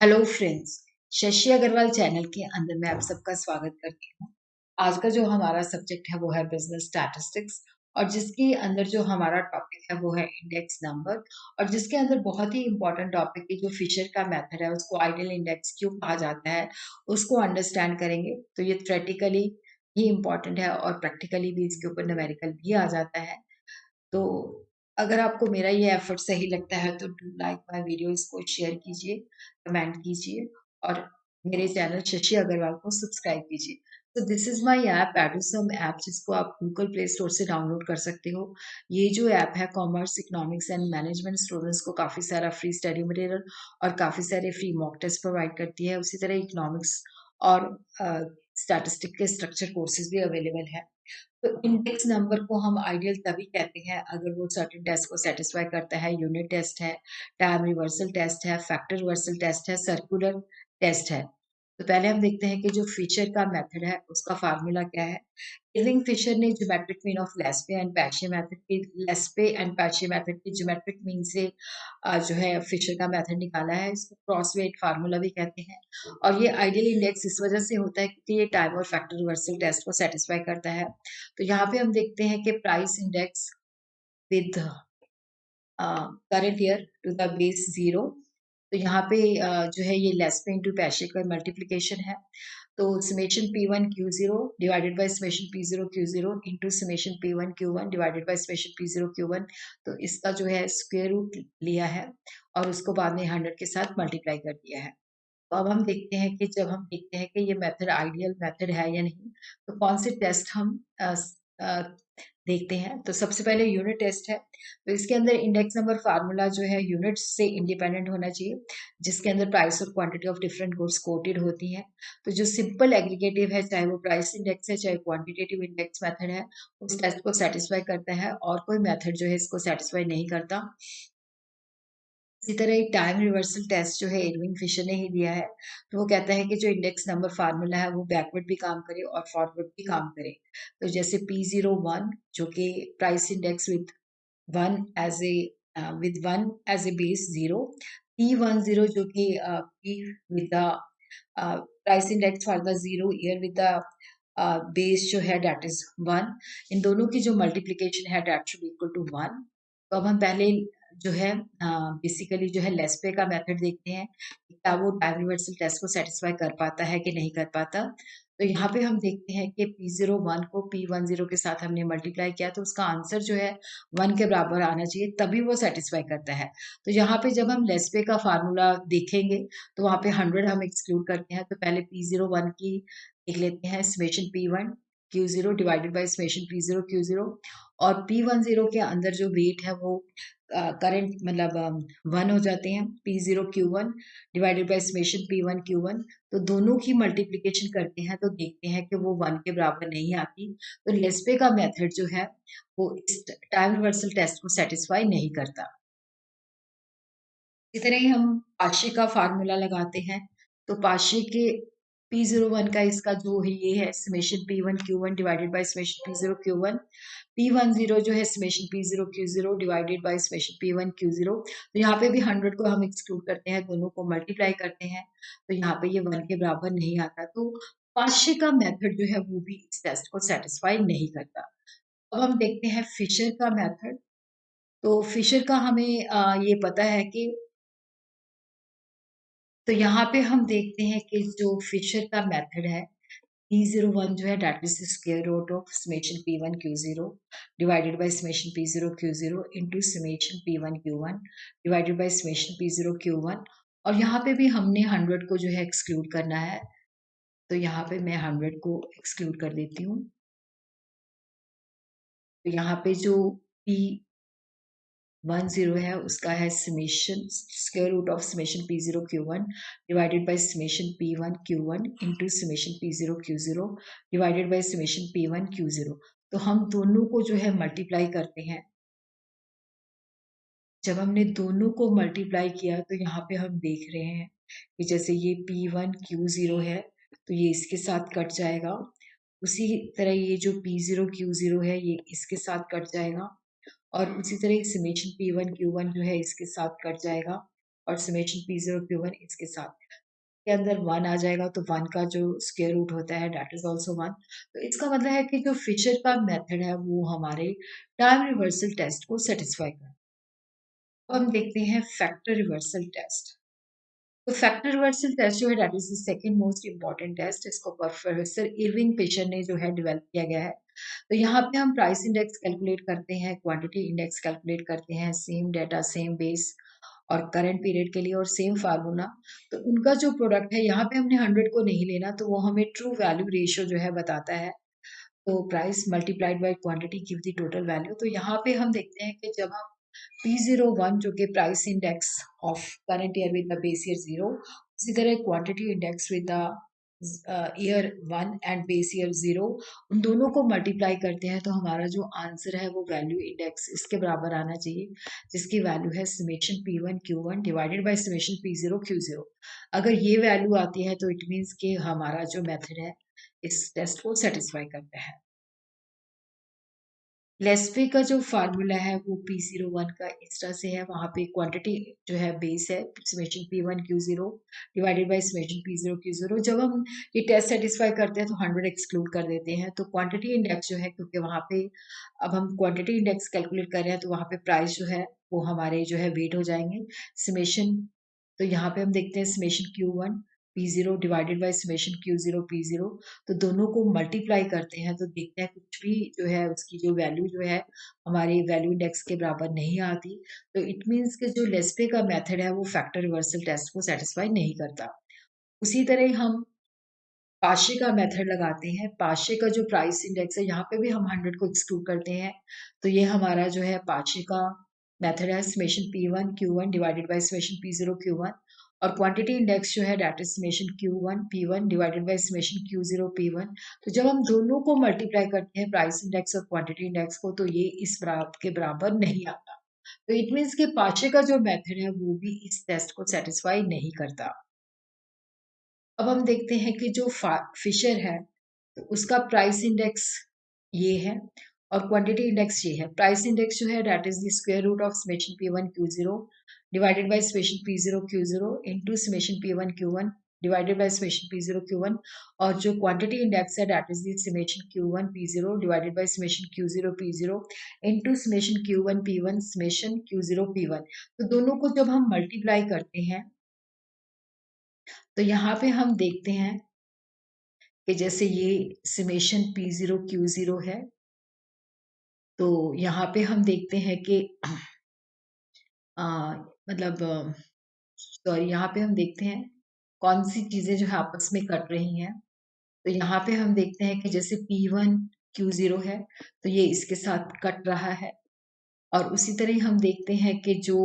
Hello friends. Shashi Agarwal channel के अंदर मैं आप सबका स्वागत करती हूँ। आज का जो हमारा सब्जेक्ट है वो है बिजनेस स्टैटिस्टिक्स, और जिसके अंदर जो हमारा टॉपिक है वो है इंडेक्स नंबर, और जिसके अंदर बहुत ही इंपॉर्टेंट टॉपिक है जो फिशर का मेथड है, उसको आइडियल इंडेक्स क्यों कहा जाता है, उसको अंडरस्टैंड करेंगे। तो ये थ्योरेटिकली ही इम्पोर्टेंट है और प्रैक्टिकली भी इसके ऊपर न्यूमेरिकल भी आ जाता है। तो अगर आपको मेरा ये एफर्ट सही लगता है तो डू लाइक माय वीडियो, इसको शेयर कीजिए, कमेंट कीजिए, और मेरे चैनल शशि अग्रवाल को सब्सक्राइब कीजिए। तो this is my app Edusum app, जिसको आप गूगल प्ले स्टोर से डाउनलोड कर सकते हो। ये जो ऐप है commerce, economics and management students को काफ़ी सारा फ्री स्टडी मटेरियल और काफ़ी सारे फ्री मॉक टेस्ट प्रोवाइड करती है। उसी तरह इकोनॉमिक्स और स्टैटिस्टिक के स्ट्रक्चर कोर्सेज भी अवेलेबल है। तो इंडेक्स नंबर को हम आइडियल तभी कहते हैं अगर वो सर्टेन टेस्ट को सेटिस्फाई करता है। यूनिट टेस्ट है, टाइम रिवर्सल टेस्ट है, फैक्टर रिवर्सल टेस्ट है, सर्कुलर टेस्ट है। तो पहले हम देखते हैं कि जो फिशर का मेथड है उसका फार्मूला क्या है। इरविंग फिशर ने geometric mean of Laspeyres and Paasche method की ज्योमेट्रिक मीन से जो है फिशर का मेथड निकाला है। इसको क्रॉस वेट फार्मूला भी कहते हैं। और ये आइडियल इंडेक्स इस वजह से होता है क्योंकि ये टाइम और फैक्टर रिवर्सल टेस्ट को सेटिस्फाई करता है। तो यहाँ पे हम देखते हैं कि price index with current year to the base 0। तो यहाँ पे जो है ये लेस पे इंटू पैशे का मल्टीप्लीकेशन है। तो summation P1 Q0 divided by summation P0 Q0 into summation P1 Q1 divided by summation P0 Q1। तो इसका जो है स्क्वायर रूट लिया है और उसको बाद में 100 के साथ मल्टीप्लाई कर दिया है। तो अब हम देखते हैं कि जब हम देखते हैं कि ये मेथड आइडियल मेथड है या नहीं, तो कौन से टेस्ट हम देखते हैं। तो सबसे पहले यूनिट टेस्ट है। तो इसके अंदर इंडेक्स नंबर फार्मूला जो है यूनिट से इंडिपेंडेंट होना चाहिए, जिसके अंदर प्राइस और quantity of different goods coated होती हैं। तो जो सिंपल एग्रीगेटिव है, चाहे वो प्राइस इंडेक्स है चाहे क्वांटिटेटिव इंडेक्स मेथड है, उस टेस्ट को सेटिस्फाई करता है, और कोई मेथड जो है इसको सेटिस्फाई नहीं करता। इसी तरह एक टाइम रिवर्सल टेस्ट जो है इरविंग फिशर ने ही दिया है। तो वो कहता है कि जो इंडेक्स नंबर फार्मूला है वो बैकवर्ड भी काम करे और फॉरवर्ड भी काम करे। तो जैसे P01 जो कि price index with one as a base 0, P10 जो कि P with the price index for the 0 year with the base जो है दैट इज 1। इन दोनों की जो मल्टीप्लीकेशन है दैट शुड इक्वल टू 1। तो अब हम पहले जो है बेसिकली जो है लेस्पे का मेथड देखते हैं कि क्या वो टाइम रिवर्सल टेस्ट को सेटिस्फाई कर पाता है कि नहीं कर पाता। तो यहाँ पे हम देखते हैं कि P01 को P10 के साथ हमने मल्टीप्लाई किया, तो उसका आंसर जो है 1 के बराबर आना चाहिए, तभी वो सेटिस्फाई करता है। तो यहाँ पे जब हम लेस्पे का फार्मूला देखेंगे तो वहाँ पे 100 हम एक्सक्लूड करते हैं। तो पहले P01 की लिख लेते हैं summation P1 Q0 divided by summation P0 Q0, और P10 के अंदर जो वेट है वो करंट मतलब 1 हो जाते हैं। P0 Q1 divided by summation P1 Q1। तो दोनों की मल्टीप्लिकेशन करते हैं तो देखते हैं कि वो 1 के बराबर नहीं आती। तो लेस्पे का मेथड जो है वो इस टाइम रिवर्सल टेस्ट को सेटिस्फाई नहीं करता। इसी तरह ही हम पाशे का फार्मूला लगाते हैं। तो पाशे के P01 का इसका जो है ये है summation P1 Q1 divided by summation P0 Q1। P10 जो है summation P0 Q0 divided by summation P1 Q0। तो यहाँ पे भी 100 को हम एक्सक्लूड करते हैं, दोनों को मल्टीप्लाई करते हैं, तो यहाँ पे ये 1 के बराबर नहीं आता। तो पाशे का मेथड जो है वो भी इस टेस्ट को सेटिस्फाई नहीं करता। अब हम देखते हैं फिशर का मेथड। तो फिशर का हमें ये पता है कि, तो यहाँ पे हम देखते हैं कि जो फिशर का मेथड है P01 जो है that is the square root of summation P1 Q0 divided by summation P0 Q0 into summation P1 Q1 divided by summation P0 Q1। और यहाँ पे भी हमने 100 को जो है एक्सक्लूड करना है। तो यहाँ पे मैं 100 को एक्सक्लूड कर देती हूँ। तो यहाँ पे जो P10 है उसका है summation square root of summation P0 Q1 divided by summation P1 Q1 into summation P0 Q0 divided by summation P1 Q0। तो हम दोनों को जो है मल्टीप्लाई करते हैं। जब हमने दोनों को मल्टीप्लाई किया तो यहाँ पे हम देख रहे हैं कि जैसे ये P1 Q0 है तो ये इसके साथ कट जाएगा। उसी तरह ये जो P0 Q0 है ये इसके साथ कट जाएगा, और उसी तरह समेशन P1 Q1 जो है इसके साथ कट जाएगा। और समेशन P0 Q1 इसके साथ के अंदर 1 आ जाएगा, तो 1 का जो स्क्वायर रूट होता है दैट इज ऑल्सो 1। तो इसका मतलब है कि जो फिशर का मेथड है वो हमारे टाइम रिवर्सल टेस्ट को सेटिस्फाई कर। अब हम देखते हैं फैक्टर रिवर्सल टेस्ट। तो फैक्टर रिवर्सल टेस्ट जो है that is the second most important test. इसको प्रोफेसर इरविंग फिशर ने जो है डेवलप किया गया है। तो यहाँ पे हम प्राइस इंडेक्स कैलकुलेट करते हैं, क्वांटिटी इंडेक्स कैलकुलेट करते हैं, सेम डेटा सेम बेस और करंट पीरियड के लिए और सेम फार्मूला। तो उनका जो प्रोडक्ट है यहाँ पे हमने 100 को नहीं लेना, तो वो हमें ट्रू वैल्यू रेशियो जो है बताता है। तो price multiplied by quantity give the total value. तो यहाँ पे हम देखते हैं कि जब हम P01 जो कि price index of current year with the base year 0, उसी तरह quantity index with the year 1 and base year 0, उन दोनों को मल्टीप्लाई करते हैं तो हमारा जो आंसर है वो वैल्यू इंडेक्स इसके बराबर आना चाहिए, जिसकी वैल्यू है summation P1 Q1 divided by summation P0 Q0। अगर ये वैल्यू आती है तो इट मीन्स कि हमारा जो मेथड है इस टेस्ट को सेटिस्फाई करता है। लेस्पे का जो फार्मूला है वो P01 का इस तरह से है। वहाँ पे क्वांटिटी जो है बेस है summation P1 Q0 divided by summation P0 Q0। जब हम ये टेस्ट सेटिस्फाई करते हैं तो 100 एक्सक्लूड कर देते हैं। तो क्वांटिटी इंडेक्स जो है, क्योंकि वहाँ पे अब हम क्वांटिटी इंडेक्स कैलकुलेट कर रहे हैं, तो वहाँ पे प्राइस जो है वो हमारे जो है वेट हो जाएंगे समेशन। तो यहाँ पे हम देखते हैं summation Q1 P0 divided by summation Q0 P0। तो दोनों को मल्टीप्लाई करते हैं तो देखते हैं कुछ भी जो है उसकी जो वैल्यू जो है हमारी वैल्यू इंडेक्स के बराबर नहीं आती। तो इट मीन्स कि जो लेस्पे का मेथड है वो फैक्टर रिवर्सल टेस्ट को सेटिस्फाई नहीं करता। उसी तरह हम पाशे का मेथड लगाते हैं। पाशे का जो प्राइस इंडेक्स है यहाँ पे भी हम 100 को एक्सक्लूड करते हैं। तो ये हमारा जो है पाशे का मेथड है summation P1 Q1 divided by summation P0 Q1 और क्वांटिटी इंडेक्स जो है that is summation Q1 P1 divided by summation Q0 P1। तो जब हम दोनों को मल्टीप्लाई करते हैं प्राइस इंडेक्स और क्वांटिटी इंडेक्स को, तो ये इस बराबर के बराबर नहीं आता। तो इट मीन्स कि पाशे का जो मेथड है वो भी इस टेस्ट को सेटिस्फाई नहीं करता। अब हम देखते हैं कि जो फिशर है तो उसका प्राइस इंडेक्स ये है और क्वांटिटी इंडेक्स ये है। प्राइस इंडेक्स जो है that is the square root of summation P1 Q0 divided by summation P0 Q0 into summation P1 Q1 divided by summation P0 Q1। और जो क्वांटिटी इंडेक्स है that is the summation Q1 P0 divided by summation Q0 P0 into summation Q1 P1 summation Q0 P1। तो दोनों को जब हम multiply करते हैं तो यहाँ पे हम देखते हैं कि जैसे ये समेशन P0 Q0 है, तो यहाँ पे हम देखते हैं कि मतलब सॉरी, यहाँ पे हम देखते हैं कौन सी चीजें जो है आपस में कट रही हैं। तो यहाँ पे हम देखते हैं कि जैसे P1 Q0 है तो ये इसके साथ कट रहा है और उसी तरह हम देखते हैं कि जो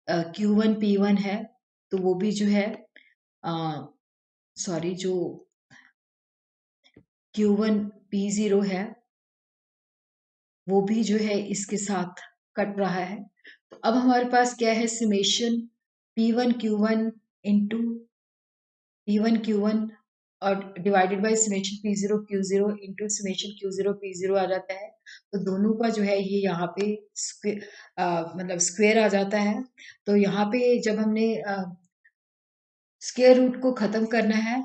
Q1 P1 है तो वो भी जो है सॉरी जो Q1 P0 है वो भी जो है इसके साथ कट रहा है। तो अब हमारे पास क्या है summation P1 Q1 into P1 Q1 और divided by summation P0 Q0 into summation Q0 P0 आ जाता है। तो दोनों का जो है ये यहाँ पे मतलब स्क्वायर आ जाता है। तो यहाँ पे जब हमने स्क्वायर रूट को खत्म करना है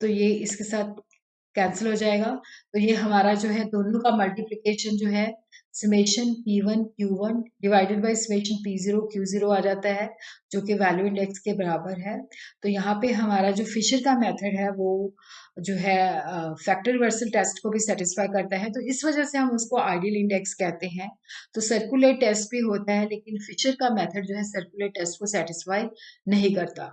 तो ये इसके साथ कैंसिल हो जाएगा। तो ये हमारा जो है दोनों का मल्टीप्लिकेशन जो है summation P1 Q1 divided by summation P0 Q0 आ जाता है, जो कि वैल्यू इंडेक्स के बराबर है। तो यहाँ पे हमारा जो फिशर का मेथड है वो जो है फैक्टर रिवर्सल टेस्ट को भी सेटिस्फाई करता है, तो इस वजह से हम उसको आइडियल इंडेक्स कहते हैं। तो सर्कुलर टेस्ट भी होता है लेकिन फिशर का मेथड जो है सर्कुलर टेस्ट को सेटिस्फाई नहीं करता।